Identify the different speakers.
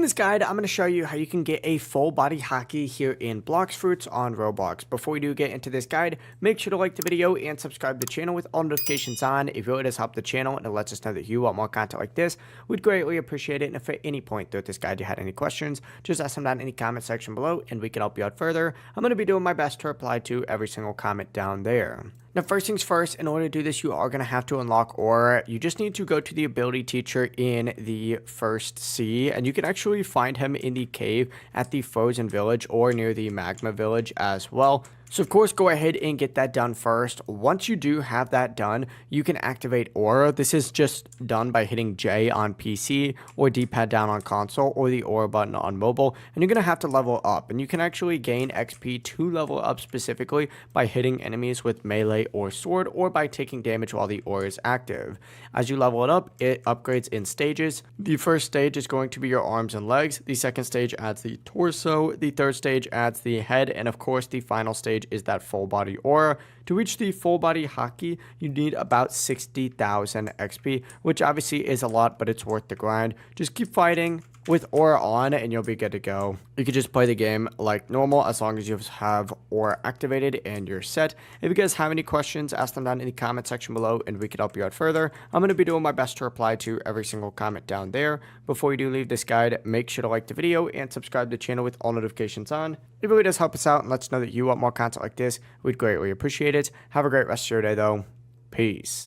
Speaker 1: In this guide, I'm going to show you how you can get a full body Haki here in Blox Fruits on Roblox. Before we do get into this guide, make sure to like the video and subscribe to the channel with all notifications on. It really does help the channel and it lets us know that you want more content like this. We'd greatly appreciate it. And if at any point throughout this guide you had any questions, just ask them down in the comment section below and we can help you out further. I'm going to be doing my best to reply to every single comment down there. Now, first things first, in order to do this, you are going to have to unlock Aura. You just need to go to the ability teacher in the first sea, and you can actually find him in the cave at the frozen village or near the magma village as well. So of course, go ahead and get that done first. Once you do have that done, you can activate Aura. This is just done by hitting J on PC or D-pad down on console or the Aura button on mobile. And you're going to have to level up. And you can actually gain XP to level up specifically by hitting enemies with melee or sword or by taking damage while the Aura is active. As you level it up, it upgrades in stages. The first stage is going to be your arms and legs. The second stage adds the torso. The third stage adds the head. And of course, the final stage is that full body Aura. To reach the full body Haki, you need about 60,000 XP, which obviously is a lot, but it's worth the grind. Just keep fighting with Aura on and you'll be good to go. You can just play the game like normal as long as you have Aura activated and you're set. If you guys have any questions, ask them down in the comment section below and we can help you out further. I'm going to be doing my best to reply to every single comment down there. Before you do leave this guide, make sure to like the video and subscribe to the channel with all notifications on. It really does help us out and lets us know that you want more content like this. We'd greatly appreciate it. Have a great rest of your day though. Peace.